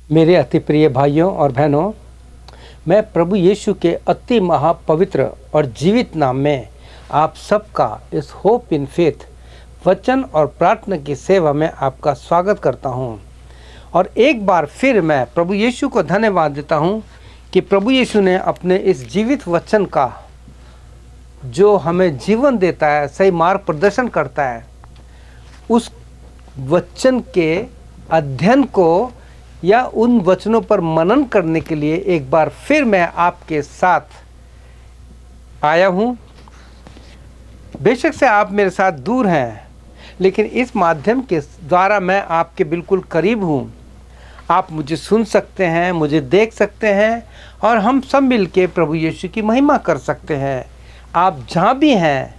मेरे अति प्रिय भाइयों और बहनों, मैं प्रभु यीशु के अति महापवित्र और जीवित नाम में आप सबका इस होप इन फेथ वचन और प्रार्थना की सेवा में आपका स्वागत करता हूं। और एक बार फिर मैं प्रभु यीशु को धन्यवाद देता हूं कि प्रभु यीशु ने अपने इस जीवित वचन का, जो हमें जीवन देता है, सही मार्ग प्रदर्शन करता है, उस वचन के अध्ययन को या उन वचनों पर मनन करने के लिए एक बार फिर मैं आपके साथ आया हूँ। बेशक से आप मेरे साथ दूर हैं, लेकिन इस माध्यम के द्वारा मैं आपके बिल्कुल करीब हूँ। आप मुझे सुन सकते हैं, मुझे देख सकते हैं और हम सब मिलके प्रभु यीशु की महिमा कर सकते हैं। आप जहाँ भी हैं,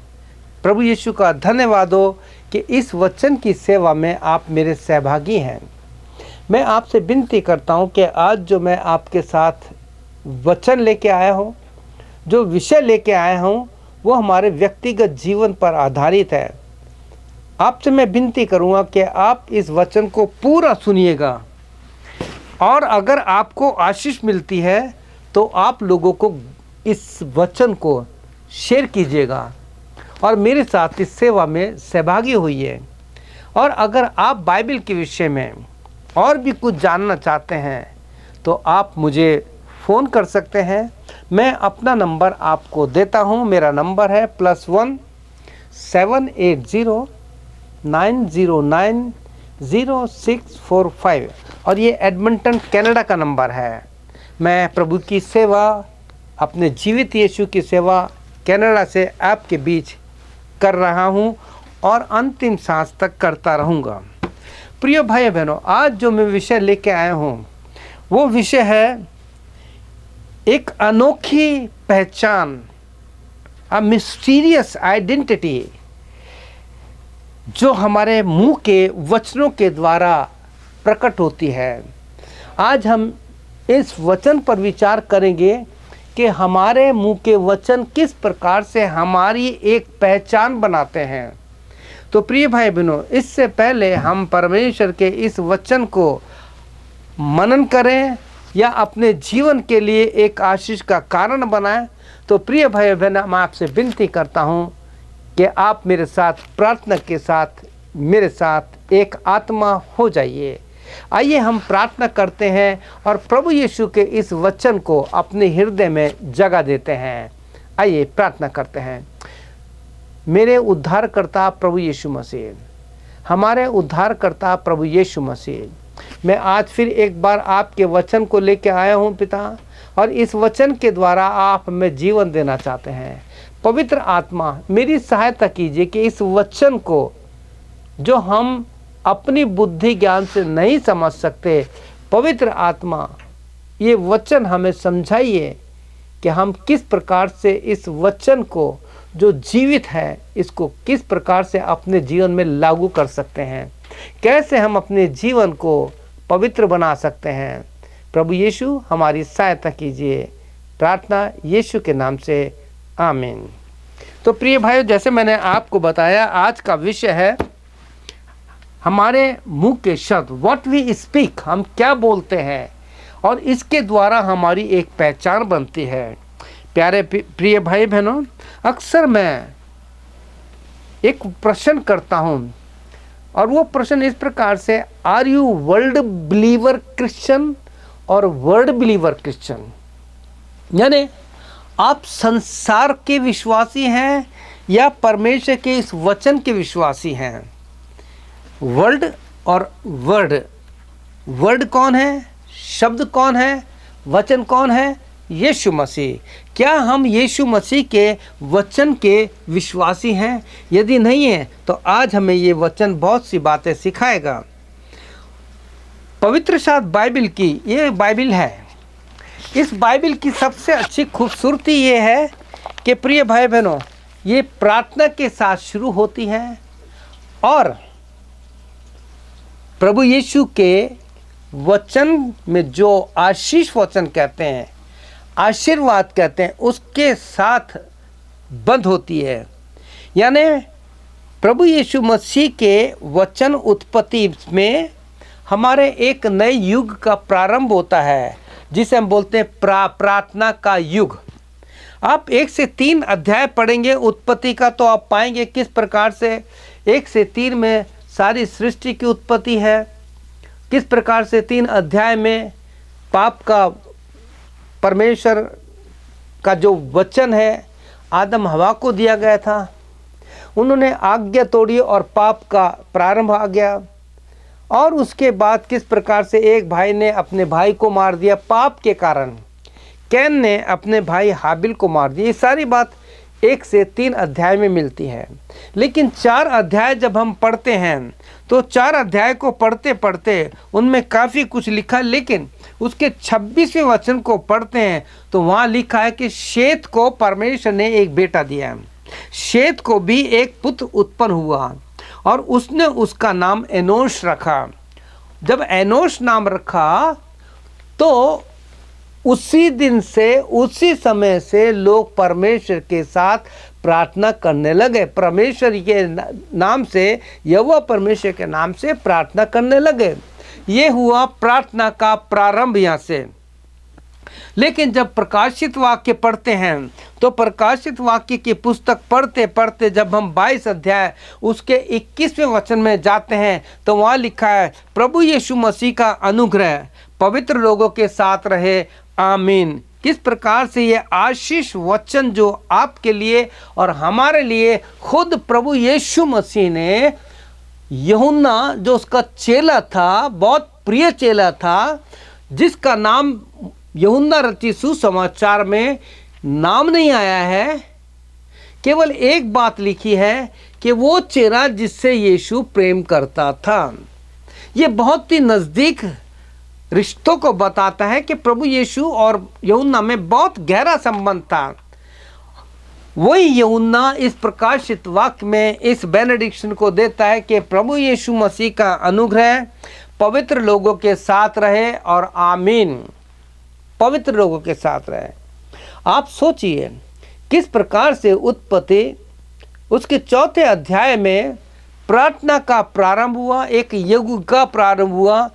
प्रभु यीशु का धन्यवाद हो कि इस वचन की सेवा में आप मेरे सहभागी हैं। मैं आपसे विनती करता हूं कि आज जो मैं आपके साथ वचन लेके आया हूं, जो विषय लेके आया हूं, वो हमारे व्यक्तिगत जीवन पर आधारित है। आपसे मैं विनती करूंगा कि आप इस वचन को पूरा सुनिएगा और अगर आपको आशीष मिलती है तो आप लोगों को इस वचन को शेयर कीजिएगा और मेरे साथ इस सेवा में सहभागी होइए। और अगर आप बाइबल के विषय में और भी कुछ जानना चाहते हैं तो आप मुझे फ़ोन कर सकते हैं। मैं अपना नंबर आपको देता हूं। मेरा नंबर है +1 780 909 0645 और ये एडमंटन कनाडा का नंबर है। मैं प्रभु की सेवा, अपने जीवित यीशु की सेवा कनाडा से आपके बीच कर रहा हूं और अंतिम सांस तक करता रहूँगा। प्रिय भाई बहनों, आज जो मैं विषय लेके आया हूँ वो विषय है एक अनोखी पहचान, अ मिस्टीरियस आइडेंटिटी, जो हमारे मुंह के वचनों के द्वारा प्रकट होती है। आज हम इस वचन पर विचार करेंगे कि हमारे मुंह के वचन किस प्रकार से हमारी एक पहचान बनाते हैं। तो प्रिय भाई बहनों, इससे पहले हम परमेश्वर के इस वचन को मनन करें या अपने जीवन के लिए एक आशीष का कारण बनाएं, तो प्रिय भाई बहनों, मैं आपसे विनती करता हूं कि आप मेरे साथ प्रार्थना के साथ मेरे साथ एक आत्मा हो जाइए। आइए हम प्रार्थना करते हैं और प्रभु यीशु के इस वचन को अपने हृदय में जगह देते हैं। आइए प्रार्थना करते हैं। मेरे उद्धारकर्ता प्रभु यीशु मसीह, हमारे उद्धारकर्ता प्रभु यीशु मसीह, मैं आज फिर एक बार आपके वचन को लेकर आया हूँ पिता, और इस वचन के द्वारा आप हमें जीवन देना चाहते हैं। पवित्र आत्मा, मेरी सहायता कीजिए कि इस वचन को, जो हम अपनी बुद्धि ज्ञान से नहीं समझ सकते, पवित्र आत्मा ये वचन हमें समझाइए कि हम किस प्रकार से इस वचन को, जो जीवित है, इसको किस प्रकार से अपने जीवन में लागू कर सकते हैं, कैसे हम अपने जीवन को पवित्र बना सकते हैं। प्रभु यीशु हमारी सहायता कीजिए। प्रार्थना यीशु के नाम से, आमीन। तो प्रिय भाइयों, जैसे मैंने आपको बताया, आज का विषय है हमारे मुंह के शब्द, व्हाट वी स्पीक, हम क्या बोलते हैं और इसके द्वारा हमारी एक पहचान बनती है। प्यारे प्रिय भाई बहनों, अक्सर मैं एक प्रश्न करता हूँ और वो प्रश्न इस प्रकार से, are you world believer Christian और वर्ड बिलीवर क्रिश्चियन? यानी आप संसार के विश्वासी हैं या परमेश्वर के इस वचन के विश्वासी हैं? वर्ल्ड और वर्ड, वर्ड कौन है, शब्द कौन है, वचन कौन है? यीशु मसीह। क्या हम यीशु मसीह के वचन के विश्वासी हैं? यदि नहीं है तो आज हमें ये वचन बहुत सी बातें सिखाएगा। पवित्र शास्त्र बाइबल की, ये बाइबल है। इस बाइबल की सबसे अच्छी खूबसूरती ये है कि प्रिय भाई बहनों, ये प्रार्थना के साथ शुरू होती है और प्रभु यीशु के वचन में जो आशीष वचन कहते हैं, आशीर्वाद कहते हैं, उसके साथ बंद होती है। यानी प्रभु यीशु मसीह के वचन उत्पत्ति में हमारे एक नए युग का प्रारंभ होता है, जिसे हम बोलते हैं प्रार्थना का युग। आप 1 से 3 अध्याय पढ़ेंगे उत्पत्ति का, तो आप पाएंगे किस प्रकार से 1 से 3 में सारी सृष्टि की उत्पत्ति है, किस प्रकार से 3 अध्याय में पाप का परमेश्वर का जो वचन है आदम हवा को दिया गया था, उन्होंने आज्ञा तोड़ी और पाप का प्रारंभ आ गया। और उसके बाद किस प्रकार से एक भाई ने अपने भाई को मार दिया पाप के कारण, कैन ने अपने भाई हाबिल को मार दिया। ये सारी बात 1 से 3 अध्याय में मिलती है। लेकिन 4 अध्याय जब हम पढ़ते हैं तो 4 अध्याय को पढ़ते पढ़ते उनमें काफ़ी कुछ लिखा, लेकिन उसके 26वें वचन को पढ़ते हैं तो वहाँ लिखा है कि शेत को परमेश्वर ने एक बेटा दिया। शेत को भी एक पुत्र उत्पन्न हुआ और उसने उसका नाम एनोश रखा। जब एनोश नाम रखा तो उसी दिन से, उसी समय से लोग परमेश्वर के साथ प्रार्थना करने लगे। परमेश्वर के नाम से, यहोवा परमेश्वर के नाम से प्रार्थना करने लगे। ये हुआ प्रार्थना का प्रारंभ यहाँ से। लेकिन जब प्रकाशित वाक्य पढ़ते हैं तो प्रकाशित वाक्य की पुस्तक पढ़ते पढ़ते जब हम 22 अध्याय उसके 21वें वचन में जाते हैं तो वहाँ लिखा है, प्रभु यीशु मसीह का अनुग्रह पवित्र लोगों के साथ रहे, आमीन। किस प्रकार से ये आशीष वचन जो आपके लिए और हमारे लिए खुद प्रभु यीशु मसीह ने, यूहन्ना जो उसका चेला था, बहुत प्रिय चेला था, जिसका नाम यूहन्ना रचित सुसमाचार में नाम नहीं आया है, केवल एक बात लिखी है कि वो चेला जिससे यीशु प्रेम करता था। ये बहुत ही नज़दीक रिश्तों को बताता है कि प्रभु यीशु और यूहन्ना में बहुत गहरा संबंध था। वही यूहन्ना इस प्रकाशित वाक्य में इस बेनेडिक्शन को देता है कि प्रभु यीशु मसीह का अनुग्रह पवित्र लोगों के साथ रहे और आमीन। पवित्र लोगों के साथ रहे। आप सोचिए किस प्रकार से उत्पत्ति उसके 4थे अध्याय में प्रार्थना का प्रारंभ हुआ, एक युग का प्रारंभ हुआ।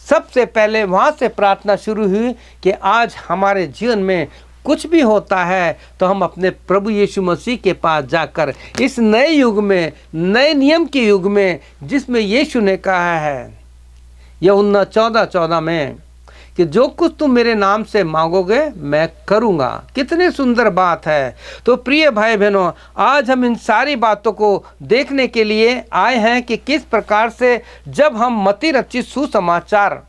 सबसे पहले वहाँ से प्रार्थना शुरू हुई कि आज हमारे जीवन में कुछ भी होता है तो हम अपने प्रभु यीशु मसीह के पास जाकर इस नए युग में, नए नियम के युग में, जिसमें यीशु ने कहा है यूहन्ना 14:14 में कि जो कुछ तुम मेरे नाम से मांगोगे मैं करूँगा। कितनी सुंदर बात है। तो प्रिय भाई बहनों, आज हम इन सारी बातों को देखने के लिए आए हैं कि किस प्रकार से जब हम मत्ती रचित सुसमाचार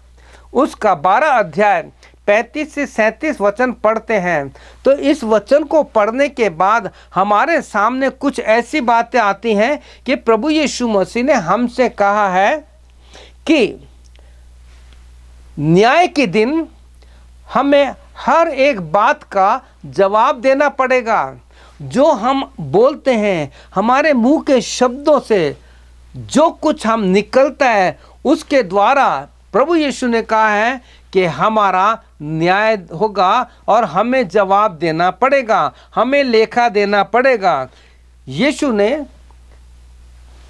उसका 12 अध्याय 35 से 37 वचन पढ़ते हैं तो इस वचन को पढ़ने के बाद हमारे सामने कुछ ऐसी बातें आती हैं कि प्रभु यीशु मसीह ने हमसे कहा है कि न्याय के दिन हमें हर एक बात का जवाब देना पड़ेगा। जो हम बोलते हैं, हमारे मुंह के शब्दों से जो कुछ हम निकलता है उसके द्वारा प्रभु यीशु ने कहा है कि हमारा न्याय होगा और हमें जवाब देना पड़ेगा, हमें लेखा देना पड़ेगा। यीशु ने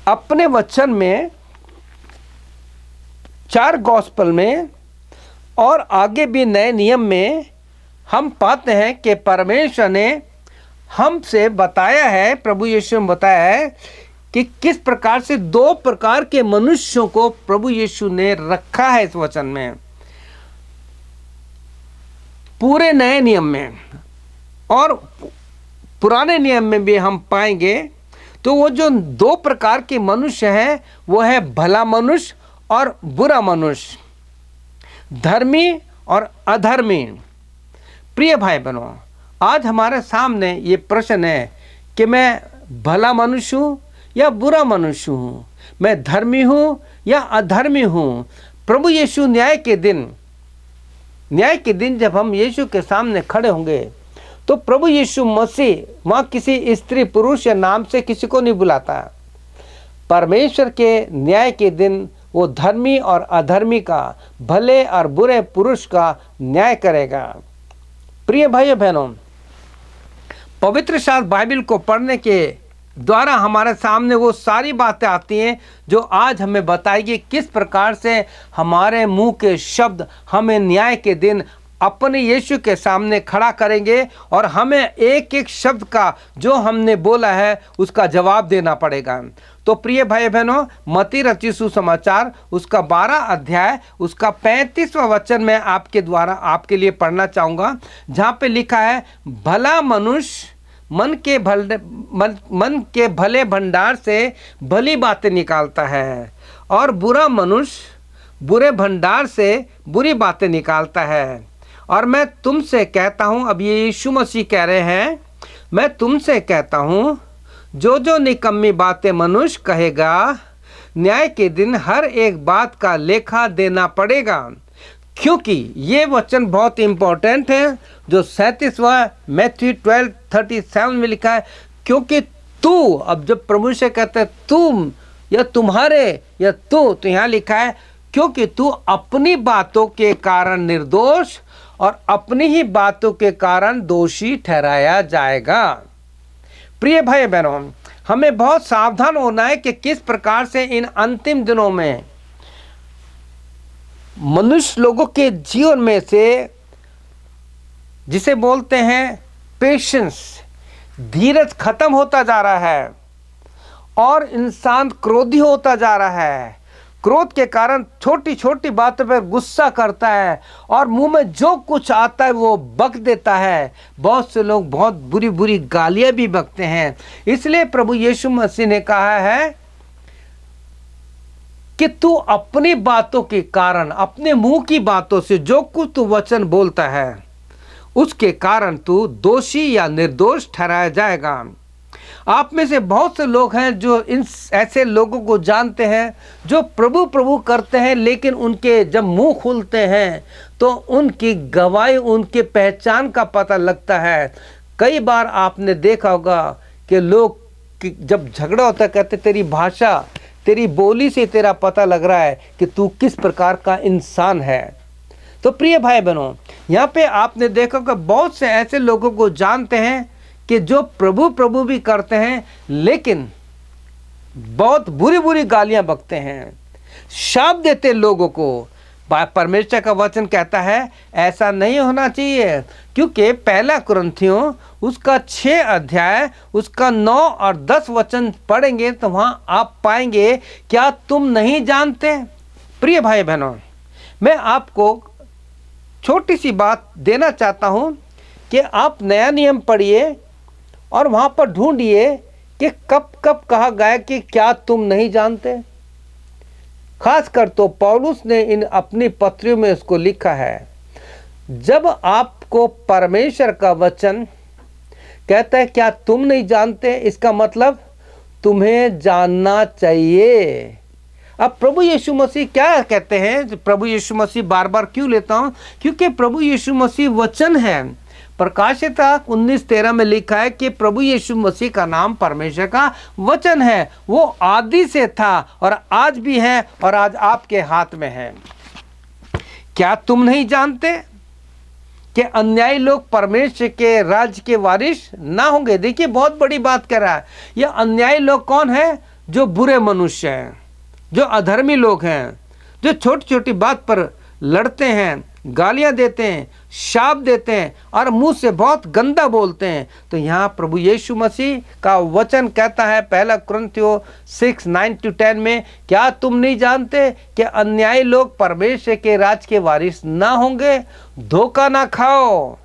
अपने वचन में 4 गॉस्पेल में और आगे भी नए नियम में हम पाते हैं कि परमेश्वर ने हमसे बताया है, प्रभु यीशु ने बताया है कि किस प्रकार से 2 प्रकार के मनुष्यों को प्रभु यीशु ने रखा है इस वचन में। पूरे नए नियम में और पुराने नियम में भी हम पाएंगे तो वो जो 2 प्रकार के मनुष्य हैं वो है भला मनुष्य और बुरा मनुष्य, धर्मी और अधर्मी। प्रिय भाई बहनों, आज हमारे सामने ये प्रश्न है कि मैं भला मनुष्य हूँ या बुरा मनुष्य हूँ, मैं धर्मी हूँ या अधर्मी हूँ। प्रभु यीशु न्याय के दिन जब हम यीशु के सामने खड़े होंगे तो प्रभु यीशु मसीह वहाँ किसी स्त्री पुरुष या नाम से किसी को नहीं बुलाता। परमेश्वर के न्याय के दिन वो धर्मी और अधर्मी का, भले और बुरे पुरुष का न्याय करेगा। प्रिय भाइयों बहनों, पवित्र शास्त्र बाइबल को पढ़ने के द्वारा हमारे सामने वो सारी बातें आती हैं जो आज हमें बताएगी किस प्रकार से हमारे मुंह के शब्द हमें न्याय के दिन अपने यीशु के सामने खड़ा करेंगे और हमें एक एक शब्द का जो हमने बोला है उसका जवाब देना पड़ेगा। तो प्रिय भाई बहनों, मत्ती रचित सुसमाचार उसका 12 अध्याय उसका 35वां वचन मैं आपके द्वारा आपके लिए पढ़ना चाहूँगा, जहाँ पे लिखा है, भला मनुष्य मन के भले भंडार से भली बातें निकालता है और बुरा मनुष्य बुरे भंडार से बुरी बातें निकालता है। और मैं तुमसे कहता हूँ, अब ये यीशु मसीह कह रहे हैं, मैं तुमसे कहता हूँ जो जो निकम्मी बातें मनुष्य कहेगा न्याय के दिन हर एक बात का लेखा देना पड़ेगा। क्योंकि ये वचन बहुत इंपॉर्टेंट है जो 37वां मैथ्यू 12:37 में लिखा है, क्योंकि तू, अब जब प्रभु से कहते हैं तुम या तुम्हारे या तो यहाँ लिखा है क्योंकि तू अपनी बातों के कारण निर्दोष और अपनी ही बातों के कारण दोषी ठहराया जाएगा। प्रिय भाई बहनों, हमें बहुत सावधान होना है कि किस प्रकार से इन अंतिम दिनों में मनुष्य लोगों के जीवन में से जिसे बोलते हैं पेशेंस, धीरज खत्म होता जा रहा है और इंसान क्रोधी होता जा रहा है। क्रोध के कारण छोटी छोटी बातों पर गुस्सा करता है और मुंह में जो कुछ आता है वो बक देता है। बहुत से लोग बहुत बुरी बुरी गालियां भी बकते हैं। इसलिए प्रभु यीशु मसीह ने कहा है कि तू अपनी बातों के कारण, अपने मुंह की बातों से जो कुछ तू वचन बोलता है उसके कारण तू दोषी या निर्दोष ठहराया जाएगा। आप में से बहुत से लोग हैं जो इन ऐसे लोगों को जानते हैं जो प्रभु प्रभु करते हैं, लेकिन उनके जब मुंह खुलते हैं तो उनकी गवाही, उनके पहचान का पता लगता है। कई बार आपने देखा होगा कि लोग जब झगड़ा होता है कहते तेरी भाषा, तेरी बोली से तेरा पता लग रहा है कि तू किस प्रकार का इंसान है। तो प्रिय भाई बहनों, यहाँ पे आपने देखा कि बहुत से ऐसे लोगों को जानते हैं कि जो प्रभु प्रभु भी करते हैं लेकिन बहुत बुरी बुरी गालियां बकते हैं, शाप देते लोगों को। परमेश्वर का वचन कहता है ऐसा नहीं होना चाहिए, क्योंकि पहला कुरिन्थियों उसका 6 अध्याय उसका 9 और 10 वचन पढ़ेंगे तो वहाँ आप पाएंगे, क्या तुम नहीं जानते। प्रिय भाई बहनों, मैं आपको छोटी सी बात देना चाहता हूँ कि आप नया नियम पढ़िए और वहाँ पर ढूंढिए कि कब कब कहा गया कि क्या तुम नहीं जानते। खासकर तो पौलुस ने इन अपनी पत्रियों में इसको लिखा है। जब आपको परमेश्वर का वचन कहता है क्या तुम नहीं जानते, इसका मतलब तुम्हें जानना चाहिए। अब प्रभु यीशु मसीह क्या कहते हैं, प्रभु यीशु मसीह बार बार क्यों लेता हूँ, क्योंकि प्रभु यीशु मसीह वचन है। प्रकाशिता 19:13 में लिखा है कि प्रभु यीशु मसीह का नाम परमेश्वर का वचन है। वो आदि से था और आज भी है और आज आपके हाथ में है। क्या तुम नहीं जानते कि अन्यायी लोग परमेश्वर के राज्य के वारिस ना होंगे। देखिए बहुत बड़ी बात कर रहा है। यह अन्यायी लोग कौन है? जो बुरे मनुष्य हैं, जो अधर्मी लोग हैं, जो छोटी छोटी बात पर लड़ते हैं, गालियां देते हैं, शाप देते हैं और मुंह से बहुत गंदा बोलते हैं। तो यहाँ प्रभु यीशु मसीह का वचन कहता है पहला कुरिन्थियों 6:9-10 में, क्या तुम नहीं जानते कि अन्यायी लोग परमेश्वर के राज के वारिस ना होंगे। धोखा ना खाओ,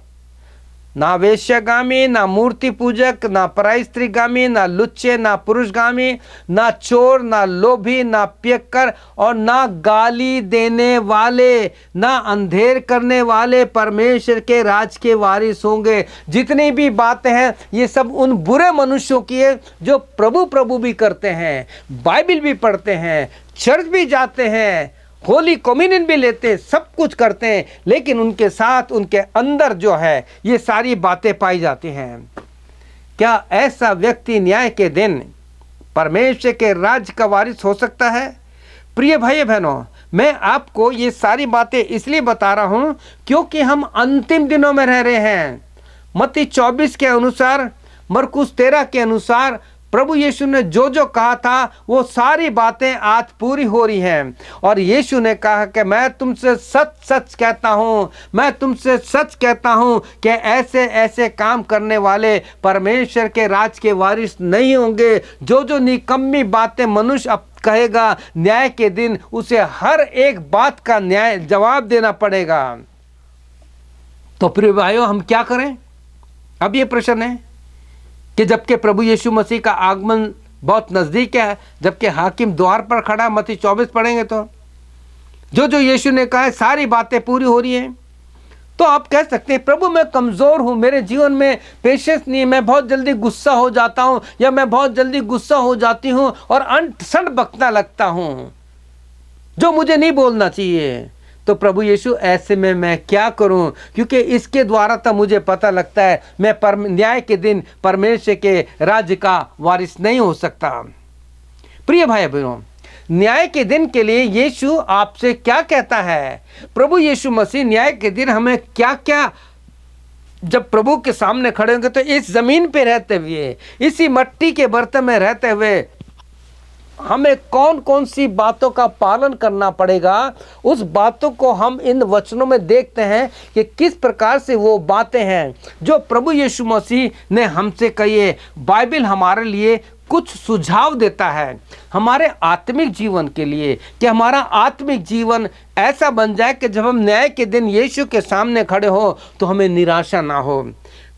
ना वेश्यागामी, ना मूर्ति पूजक, ना पराई स्त्रीगामी, ना लुच्चे, ना पुरुषगामी, ना चोर, ना लोभी, ना पियक्कर और ना गाली देने वाले, ना अंधेर करने वाले परमेश्वर के राज के वारिस होंगे। जितनी भी बातें हैं ये सब उन बुरे मनुष्यों की है जो प्रभु प्रभु भी करते हैं, बाइबल भी पढ़ते हैं, चर्च भी जाते हैं, होली कम्युनियन भी लेते हैं, सब कुछ करते हैं, लेकिन उनके साथ उनके अंदर जो है ये सारी बातें पाई जाती हैं। क्या ऐसा व्यक्ति न्याय के दिन परमेश्वर के राज्य का वारिस हो सकता है? प्रिय भाई बहनों, मैं आपको ये सारी बातें इसलिए बता रहा हूं क्योंकि हम अंतिम दिनों में रह रहे हैं। मत्ती 24 के अनुसार, मरकुस 13 के अनुसार प्रभु यीशु ने जो जो कहा था वो सारी बातें आज पूरी हो रही हैं। और यीशु ने कहा कि मैं तुमसे सच सच कहता हूँ, मैं तुमसे सच कहता हूँ कि ऐसे ऐसे काम करने वाले परमेश्वर के राज के वारिस नहीं होंगे। जो जो निकम्मी बातें मनुष्य अब कहेगा, न्याय के दिन उसे हर एक बात का न्याय जवाब देना पड़ेगा। तो प्रिय भाइयों, हम क्या करें? अब ये प्रश्न है कि जबकि प्रभु यीशु मसीह का आगमन बहुत नज़दीक है, जबकि हाकिम द्वार पर खड़ा, मत्ती 24 पढ़ेंगे तो जो जो यीशु ने कहा है सारी बातें पूरी हो रही हैं। तो आप कह सकते हैं प्रभु मैं कमज़ोर हूँ, मेरे जीवन में पेशेंस नहीं, मैं बहुत जल्दी गुस्सा हो जाता हूँ या मैं बहुत जल्दी गुस्सा हो जाती हूँ और अनसन बकना लगता हूँ जो मुझे नहीं बोलना चाहिए। तो प्रभु यीशु ऐसे में मैं क्या करूं? क्योंकि इसके द्वारा तो मुझे पता लगता है मैं न्याय के दिन परमेश्वर के राज्य का वारिस नहीं हो सकता। प्रिय भाई बहनों, न्याय के दिन के लिए यीशु आपसे क्या कहता है? प्रभु यीशु मसीह न्याय के दिन हमें क्या क्या, जब प्रभु के सामने खड़े होंगे तो इस जमीन पे रहते हुए, इसी मिट्टी के बर्तन में रहते हुए हमें कौन कौन सी बातों का पालन करना पड़ेगा, उस बातों को हम इन वचनों में देखते हैं कि किस प्रकार से वो बातें हैं जो प्रभु यीशु मसीह ने हमसे कही है। बाइबल हमारे लिए कुछ सुझाव देता है हमारे आत्मिक जीवन के लिए, कि हमारा आत्मिक जीवन ऐसा बन जाए कि जब हम न्याय के दिन यीशु के सामने खड़े हो तो हमें निराशा ना हो।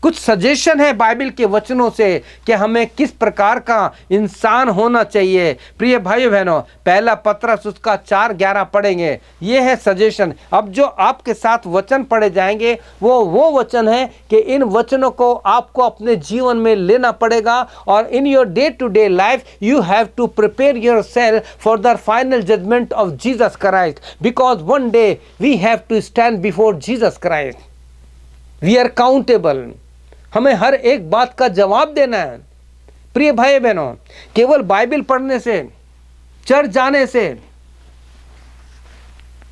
कुछ सजेशन है बाइबल के वचनों से कि हमें किस प्रकार का इंसान होना चाहिए। प्रिय भाइयों बहनों, पहला पत्रस उसका 4:11 पढ़ेंगे, ये है सजेशन। अब जो आपके साथ वचन पढ़े जाएंगे वो वचन है कि इन वचनों को आपको अपने जीवन में लेना पड़ेगा और in your day to day life you have to prepare yourself for the final judgment of Jesus Christ, because one day we have to stand before Jesus Christ. We are countable, हमें हर एक बात का जवाब देना है। प्रिय भाई बहनों, केवल बाइबल पढ़ने से, चर्च जाने से,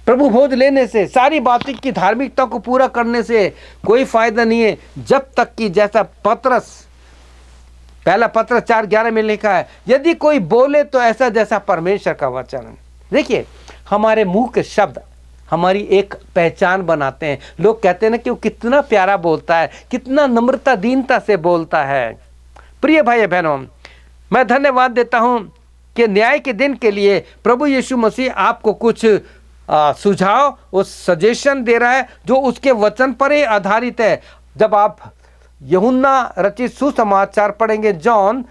प्रभु भोज लेने से, सारी बातों की धार्मिकता को पूरा करने से कोई फायदा नहीं है, जब तक कि जैसा पत्रस, पहला पत्रस 4:11 में लिखा है, यदि कोई बोले तो ऐसा जैसा परमेश्वर का वचन। देखिए, हमारे मुंह के शब्द हमारी एक पहचान बनाते हैं। लोग कहते हैं ना कि वो कितना प्यारा बोलता है, कितना नम्रता दीनता से बोलता है। प्रिय भाई बहनों, मैं धन्यवाद देता हूं कि न्याय के दिन के लिए प्रभु यीशु मसीह आपको कुछ सुझाव और सजेशन दे रहा है जो उसके वचन पर ही आधारित है। जब आप यूहन्ना रचित सुसमाचार पढ़ेंगे, जॉन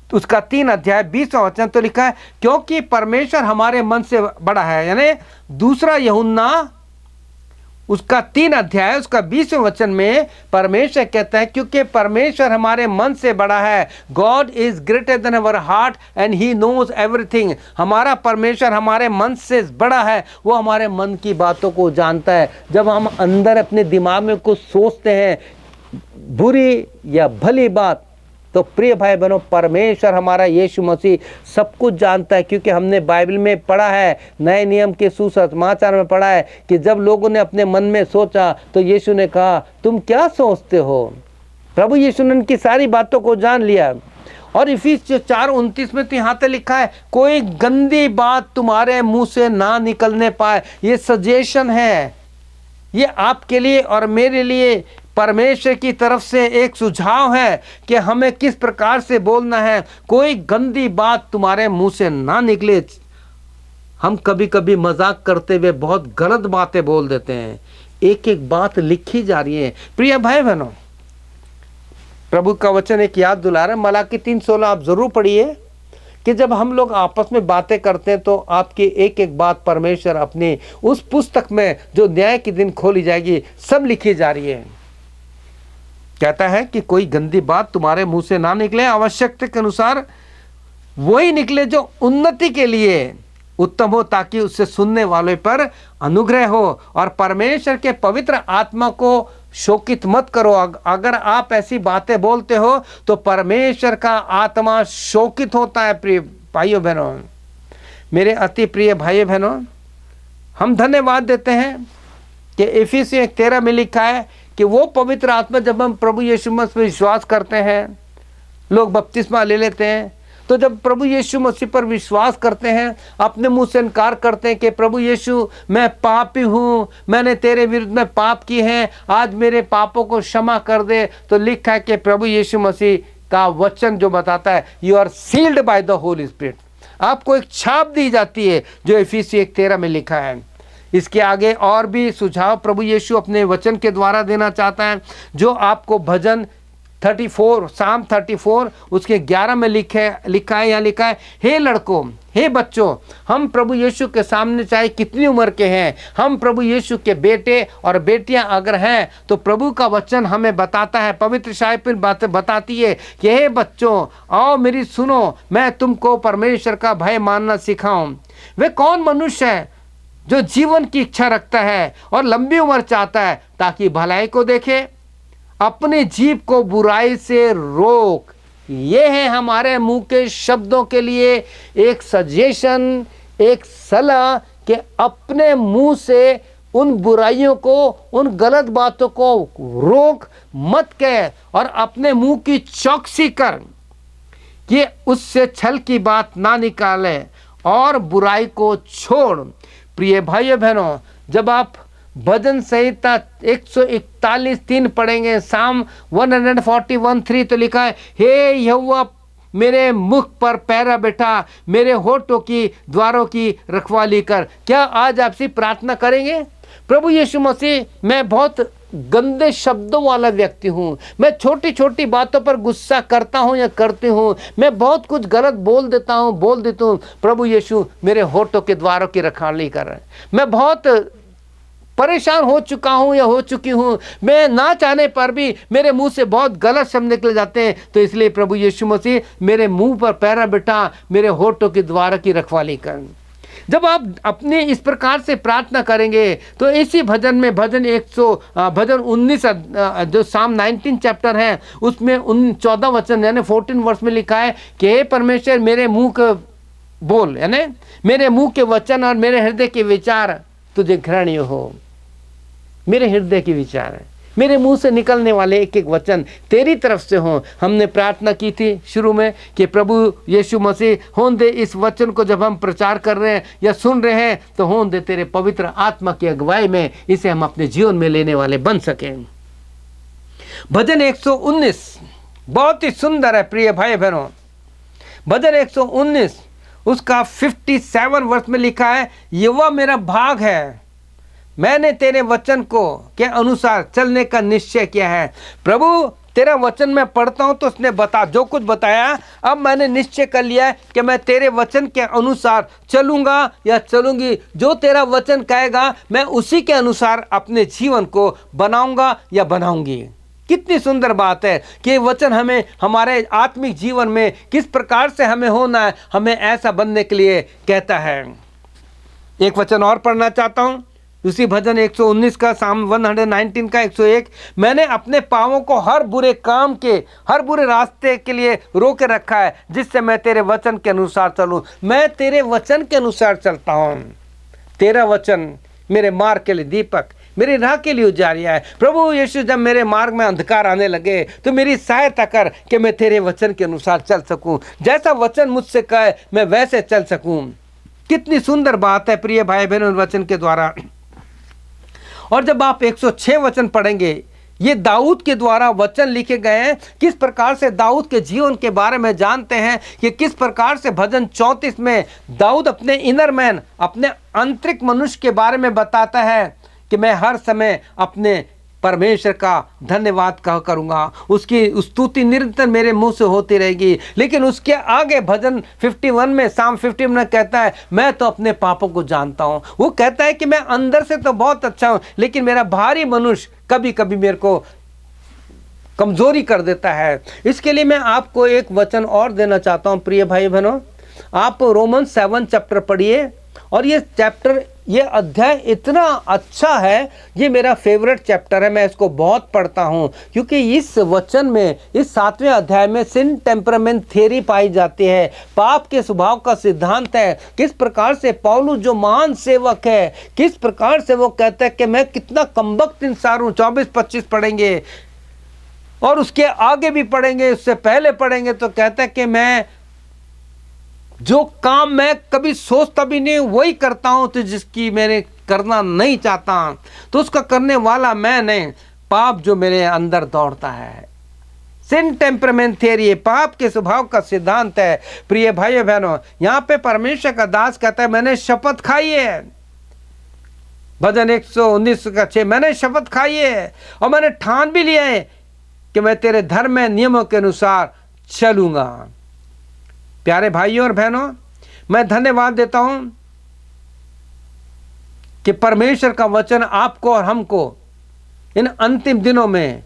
उसका 3:20 वचन, तो लिखा है क्योंकि परमेश्वर हमारे मन से बड़ा है। यानी दूसरा यूहन्ना उसका 3 उसका 20 वचन में परमेश्वर कहता है क्योंकि परमेश्वर हमारे मन से बड़ा है। God is greater than our heart and he knows everything. हमारा परमेश्वर हमारे मन से बड़ा है, वो हमारे मन की बातों को जानता है। जब हम अंदर अपने दिमाग में कुछ सोचते हैं, बुरी या भली बात, तो प्रिय भाई बहनों, परमेश्वर हमारा यीशु मसीह सब कुछ जानता है, क्योंकि हमने बाइबल में पढ़ा है, नए नियम के सुसमाचार में पढ़ा है कि जब लोगों ने अपने मन में सोचा तो यीशु ने कहा तुम क्या सोचते हो। प्रभु यीशु ने उनकी सारी बातों को जान लिया। और इफिसियों 4:29 में तो यहाँ पे लिखा है कोई गंदी बात तुम्हारे मुंह से ना निकलने पाए। ये सजेशन है, ये आपके लिए और मेरे लिए परमेश्वर की तरफ से एक सुझाव है कि हमें किस प्रकार से बोलना है। कोई गंदी बात तुम्हारे मुंह से ना निकले। हम कभी कभी मजाक करते हुए बहुत गलत बातें बोल देते हैं, एक एक बात लिखी जा रही है। प्रिय भाई बहनों, प्रभु का वचन एक याद दिला रहा है, मलाकी 3:16 आप जरूर पढ़िए कि जब हम लोग आपस में बातें करते हैं तो आपकी एक एक बात परमेश्वर अपनी उस पुस्तक में जो न्याय के दिन खोली जाएगी सब लिखी जा रही है। कहता है कि कोई गंदी बात तुम्हारे मुंह से ना निकले, आवश्यकता के अनुसार वही निकले जो उन्नति के लिए उत्तम हो, ताकि उससे सुनने वाले पर अनुग्रह हो। और परमेश्वर के पवित्र आत्मा को शोकित मत करो। अगर आप ऐसी बातें बोलते हो तो परमेश्वर का आत्मा शोकित होता है। प्रिय भाइयों बहनों, मेरे अति प्रिय भाइयों बहनों, हम धन्यवाद देते हैं कि इफिसियों 1:13 में लिखा है कि वो पवित्र आत्मा, जब हम प्रभु यीशु मसीह पर विश्वास करते हैं लोग बपतिस्मा ले लेते हैं। तो जब प्रभु यीशु मसीह पर विश्वास करते हैं, अपने मुंह से इनकार करते हैं कि प्रभु यीशु मैं पापी हूँ, मैंने तेरे विरुद्ध में पाप किए हैं, आज मेरे पापों को क्षमा कर दे, तो लिखा है कि प्रभु यीशु मसीह का वचन जो बताता है you are sealed by the Holy Spirit, आपको एक छाप दी जाती है, जो इफिसी 1:13 में लिखा है। इसके आगे और भी सुझाव प्रभु यीशु अपने वचन के द्वारा देना चाहता है, जो आपको भजन 34 साम 34 उसके 11 में लिखा है, यहाँ लिखा है, हे लड़कों, हे बच्चों, हम प्रभु यीशु के सामने चाहे कितनी उम्र के हैं, हम प्रभु यीशु के बेटे और बेटियां अगर हैं, तो प्रभु का वचन हमें बताता है, पवित्र शास्त्र बातें बताती है कि हे बच्चों, आओ मेरी सुनो, मैं तुमको परमेश्वर का भय मानना सिखाऊं। वे कौन मनुष्य है जो जीवन की इच्छा रखता है और लंबी उम्र चाहता है, ताकि भलाई को देखे, अपनी जीभ को बुराई से रोक। ये है हमारे मुंह के शब्दों के लिए एक सजेशन, एक सलाह कि अपने मुंह से उन बुराइयों को, उन गलत बातों को रोक मत कह, और अपने मुंह की चौकसी कर कि उससे छल की बात ना निकाले और बुराई को छोड़। प्रिय भाइयों बहनों, जब आप भजन संहिता 141:3 पढ़ेंगे, साम 141:3, तो लिखा है, हे यहोवा मेरे मुख पर पैरा बैठा, मेरे होठों की द्वारों की रखवाली कर। क्या आज आपसे प्रार्थना करेंगे, प्रभु यीशु मसीह, मैं बहुत गंदे शब्दों वाला व्यक्ति हूँ, मैं छोटी छोटी बातों पर गुस्सा करता हूँ या करती हूँ, मैं बहुत कुछ गलत बोल देता हूँ, बोल देती हूँ, प्रभु यीशु मेरे होठों के द्वारों की रखवाली कर। मैं बहुत परेशान हो चुका हूँ या हो चुकी हूँ, मैं ना चाहने पर भी मेरे मुंह से बहुत गलत शब्द निकल जाते हैं, तो इसलिए प्रभु यीशु मसीह मेरे मुंह पर पैरा बिठा, मेरे होठों के द्वार की रखवाली कर। जब आप अपने इस प्रकार से प्रार्थना करेंगे, तो इसी भजन में भजन 19 जो साम 19 चैप्टर है, उसमें 14 वचन यानी 14 वर्ष में लिखा है कि हे परमेश्वर, मेरे मुंह के बोल यानी मेरे मुंह के वचन और मेरे हृदय के विचार तुझे घृण्य हो। मेरे हृदय के विचार है, मेरे मुंह से निकलने वाले एक एक वचन तेरी तरफ से हो। हमने प्रार्थना की थी शुरू में कि प्रभु यीशु मसीह, होन दे इस वचन को जब हम प्रचार कर रहे हैं या सुन रहे हैं, तो होन दे तेरे पवित्र आत्मा की अगुवाई में इसे हम अपने जीवन में लेने वाले बन सकें। भजन 119 बहुत ही सुंदर है प्रिय भाई बहनों। भजन 119 उसका 57 वर्ष में लिखा है, यहोवा मेरा भाग है, मैंने तेरे वचन को के अनुसार चलने का निश्चय किया है। प्रभु तेरा वचन मैं पढ़ता हूँ तो उसने जो कुछ बताया, अब मैंने निश्चय कर लिया है कि मैं तेरे वचन के अनुसार चलूँगा या चलूँगी। जो तेरा वचन कहेगा मैं उसी के अनुसार अपने जीवन को बनाऊँगा या बनाऊँगी। कितनी सुंदर बात है कि वचन हमें हमारे आत्मिक जीवन में किस प्रकार से हमें होना है, हमें ऐसा बनने के लिए कहता है। एक वचन और पढ़ना चाहता हूँ, उसी भजन 119 का साम 119 का 101, मैंने अपने पाँवों को हर बुरे काम के, हर बुरे रास्ते के लिए रोके रखा है, जिससे मैं तेरे वचन के अनुसार चलूँ। मैं तेरे वचन के अनुसार चलता हूँ। तेरा वचन मेरे मार्ग के लिए दीपक, मेरी राह के लिए उजारिया है। प्रभु यीशु, जब मेरे मार्ग में अंधकार आने लगे तो मेरी सहायता कर कि मैं तेरे वचन के अनुसार चल सकूं। जैसा वचन मुझसे कहे मैं वैसे चल सकूं। कितनी सुंदर बात है प्रिय भाई बहनों वचन के द्वारा। और जब आप 106 वचन पढ़ेंगे, ये दाऊद के द्वारा वचन लिखे गए हैं। किस प्रकार से दाऊद के जीवन के बारे में जानते हैं कि किस प्रकार से भजन 34 में दाऊद अपने इनर मैन, अपने आंतरिक मनुष्य के बारे में बताता है कि मैं हर समय अपने परमेश्वर का धन्यवाद करूँगा, उसकी स्तुति निरंतर मेरे मुंह से होती रहेगी। लेकिन उसके आगे भजन 51 में, साम 51 में कहता है, मैं तो अपने पापों को जानता हूँ। वो कहता है कि मैं अंदर से तो बहुत अच्छा हूँ, लेकिन मेरा भारी मनुष्य कभी कभी मेरे को कमजोरी कर देता है। इसके लिए मैं आपको एक वचन और देना चाहता हूँ प्रिय भाई बहनों। आप रोमन 7 चैप्टर पढ़िए, और ये अध्याय इतना अच्छा है, ये मेरा फेवरेट चैप्टर है। मैं इसको बहुत पढ़ता हूँ क्योंकि इस वचन में, इस 7वें अध्याय में सिन टेम्परामेंट थियरी पाई जाती है, पाप के स्वभाव का सिद्धांत है। किस प्रकार से पौलुस जो महान सेवक है, किस प्रकार से वो कहता है कि मैं कितना कमबख्त इंसान हूँ। 24-25 पढ़ेंगे, और उसके आगे भी पढ़ेंगे, उससे पहले पढ़ेंगे तो कहता है कि मैं जो काम मैं कभी सोचता भी नहीं वही करता हूं, तो जिसकी मैंने करना नहीं चाहता तो उसका करने वाला मैं नहीं, पाप जो मेरे अंदर दौड़ता है। सिन टेम्परामेंट थियरी, पाप के स्वभाव का सिद्धांत है। प्रिय भाइयों बहनों, यहां पे परमेश्वर का दास कहता है मैंने शपथ खाई है, भजन 119 का 6, मैंने शपथ खाई है और मैंने ठान भी लिया है कि मैं तेरे धर्म में नियमों के अनुसार चलूंगा। प्यारे भाइयों और बहनों, मैं धन्यवाद देता हूं कि परमेश्वर का वचन आपको और हमको इन अंतिम दिनों में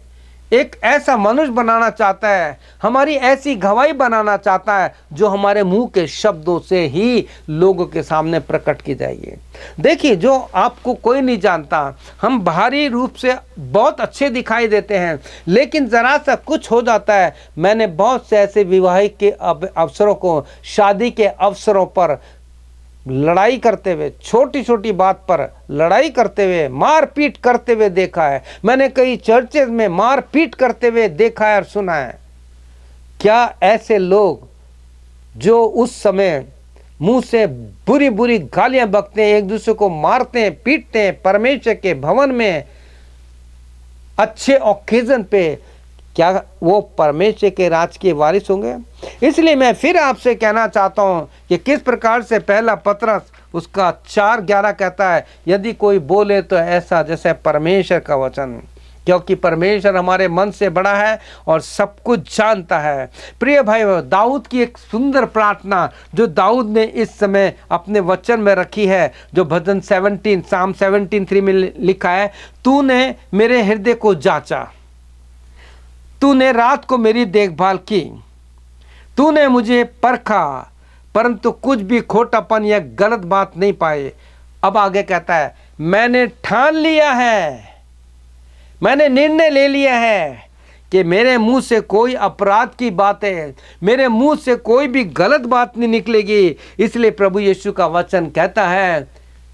एक ऐसा मनुष्य बनाना चाहता है, हमारी ऐसी गवाही बनाना चाहता है जो हमारे मुंह के शब्दों से ही लोगों के सामने प्रकट की जाएगी। देखिए, जो आपको कोई नहीं जानता, हम बाहरी रूप से बहुत अच्छे दिखाई देते हैं, लेकिन ज़रा सा कुछ हो जाता है। मैंने बहुत से ऐसे विवाहिक के अवसरों को, शादी के अवसरों पर लड़ाई करते हुए, छोटी छोटी बात पर लड़ाई करते हुए, मारपीट करते हुए देखा है। मैंने कई चर्चेज में मारपीट करते हुए देखा है और सुना है। क्या ऐसे लोग जो उस समय मुंह से बुरी बुरी गालियां बकते हैं, एक दूसरे को मारते हैं, पीटते हैं, परमेश्वर के भवन में अच्छे ओकेजन पे, क्या वो परमेश्वर के राज के वारिस होंगे? इसलिए मैं फिर आपसे कहना चाहता हूं कि किस प्रकार से पहला पत्रस उसका 4:11 कहता है, यदि कोई बोले तो ऐसा जैसे परमेश्वर का वचन, क्योंकि परमेश्वर हमारे मन से बड़ा है और सब कुछ जानता है। प्रिय भाई, दाऊद की एक सुंदर प्रार्थना जो दाऊद ने इस समय अपने वचन में रखी है, जो भजन 17 साम 17:3 में लिखा है, तूने मेरे हृदय को जांचा, तूने रात को मेरी देखभाल की, तूने मुझे परखा परंतु कुछ भी खोटापन या गलत बात नहीं पाए। अब आगे कहता है, मैंने ठान लिया है, मैंने निर्णय ले लिया है कि मेरे मुंह से कोई अपराध की बातें, मेरे मुंह से कोई भी गलत बात नहीं निकलेगी। इसलिए प्रभु यीशु का वचन कहता है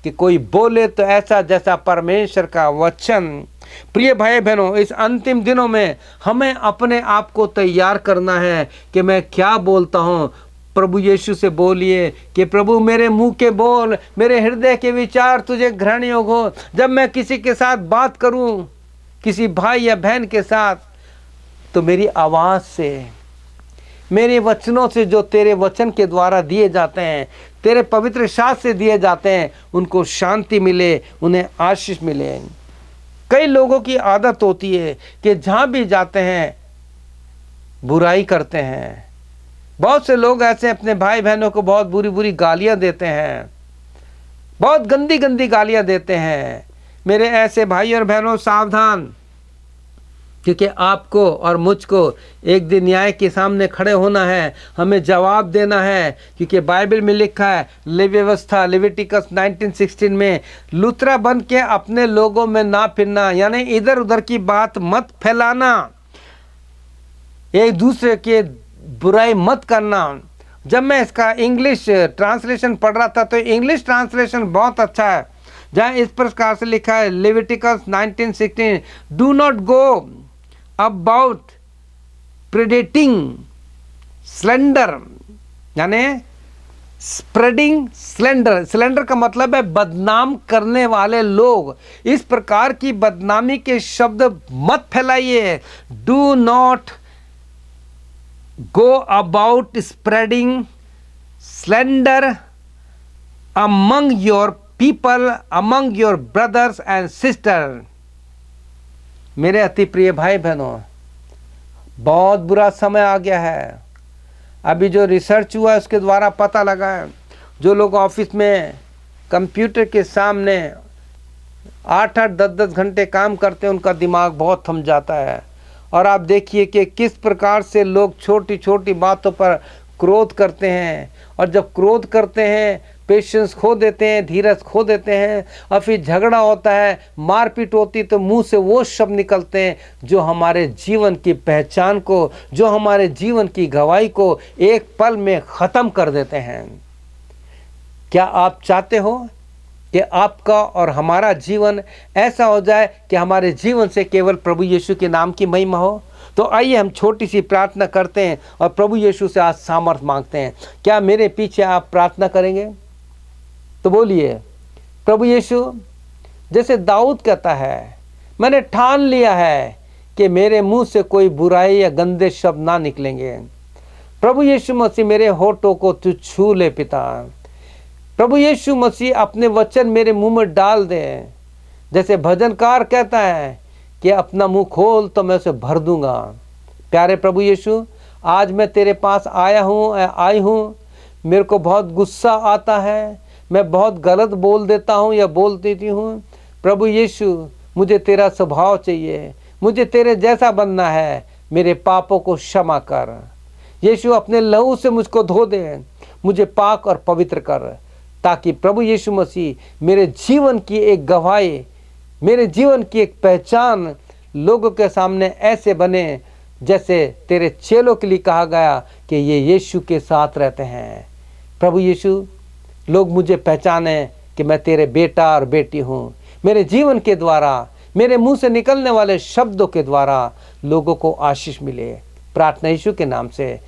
कि कोई बोले तो ऐसा जैसा परमेश्वर का वचन। प्रिय भाई बहनों, इस अंतिम दिनों में हमें अपने आप को तैयार करना है कि मैं क्या बोलता हूँ। प्रभु यीशु से बोलिए कि प्रभु मेरे मुंह के बोल, मेरे हृदय के विचार तुझे ग्रहण योग्य हो। जब मैं किसी के साथ बात करूं, किसी भाई या बहन के साथ, तो मेरी आवाज़ से, मेरे वचनों से, जो तेरे वचन के द्वारा दिए जाते हैं, तेरे पवित्र शास्त्र से दिए जाते हैं, उनको शांति मिले, उन्हें आशीष मिले। कई लोगों की आदत होती है कि जहाँ भी जाते हैं बुराई करते हैं। बहुत से लोग ऐसे अपने भाई बहनों को बहुत बुरी बुरी गालियाँ देते हैं, बहुत गंदी गंदी गालियाँ देते हैं। मेरे ऐसे भाई और बहनों, सावधान, क्योंकि आपको और मुझको एक दिन न्याय के सामने खड़े होना है, हमें जवाब देना है। क्योंकि बाइबल में लिखा है, व्यवस्था लेविटिकस 19:16 में, लुतरा बन के अपने लोगों में ना फिरना, यानी इधर उधर की बात मत फैलाना, एक दूसरे के बुराई मत करना। जब मैं इसका इंग्लिश ट्रांसलेशन पढ़ रहा था तो इंग्लिश ट्रांसलेशन बहुत अच्छा है, जहाँ इस प्रकार से लिखा है, Leviticus 19:16, do not go about predating slander, यानी स्प्रेडिंग स्लेंडर। स्लेंडर का मतलब है बदनाम करने वाले लोग। इस प्रकार की बदनामी के शब्द मत फैलाइए। Do not go about spreading slander among your people, among your brothers and sisters। मेरे अति प्रिय भाई बहनों, बहुत बुरा समय आ गया है। अभी जो रिसर्च हुआ है उसके द्वारा पता लगा है, जो लोग ऑफिस में कंप्यूटर के सामने 8-8, 10-10 घंटे काम करते हैं, उनका दिमाग बहुत थम जाता है। और आप देखिए कि किस प्रकार से लोग छोटी छोटी बातों पर क्रोध करते हैं, और जब क्रोध करते हैं पेशेंस खो देते हैं, धीरज खो देते हैं, और फिर झगड़ा होता है, मारपीट होती, तो मुंह से वो शब्द निकलते हैं जो हमारे जीवन की पहचान को, जो हमारे जीवन की गवाही को एक पल में ख़त्म कर देते हैं। क्या आप चाहते हो कि आपका और हमारा जीवन ऐसा हो जाए कि हमारे जीवन से केवल प्रभु यीशु के नाम की महिमा हो? तो आइए हम छोटी सी प्रार्थना करते हैं और प्रभु यीशु से आज सामर्थ मांगते हैं। क्या मेरे पीछे आप प्रार्थना करेंगे? तो बोलिए, प्रभु यीशु, जैसे दाऊद कहता है, मैंने ठान लिया है कि मेरे मुंह से कोई बुराई या गंदे शब्द ना निकलेंगे। प्रभु यीशु मसीह, मेरे होठों को तू छू ले पिता। प्रभु यीशु मसीह, अपने वचन मेरे मुंह में डाल दे। जैसे भजनकार कहता है कि अपना मुंह खोल तो मैं उसे भर दूंगा। प्यारे प्रभु यीशु, आज मैं तेरे पास आई हूँ। मेरे को बहुत गुस्सा आता है, मैं बहुत गलत बोल देता हूँ या बोल देती हूँ। प्रभु यीशु, मुझे तेरा स्वभाव चाहिए, मुझे तेरे जैसा बनना है। मेरे पापों को क्षमा कर यीशु, अपने लहू से मुझको धो दे, मुझे पाक और पवित्र कर, ताकि प्रभु यीशु मसीह मेरे जीवन की एक गवाही, मेरे जीवन की एक पहचान लोगों के सामने ऐसे बने जैसे तेरे चेलों के लिए कहा गया कि ये यीशु के साथ रहते हैं। प्रभु यीशु, लोग मुझे पहचाने कि मैं तेरे बेटा और बेटी हूँ। मेरे जीवन के द्वारा, मेरे मुंह से निकलने वाले शब्दों के द्वारा लोगों को आशीष मिले। प्रार्थना यीशु के नाम से,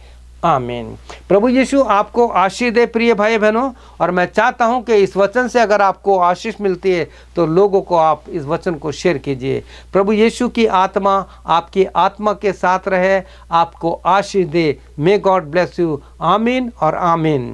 आमीन। प्रभु यीशु आपको आशीष दे प्रिय भाई बहनों। और मैं चाहता हूं कि इस वचन से अगर आपको आशीष मिलती है तो लोगों को आप इस वचन को शेयर कीजिए। प्रभु यीशु की आत्मा आपकी आत्मा के साथ रहे, आपको आशीष दे। May God bless you. आमीन और आमीन।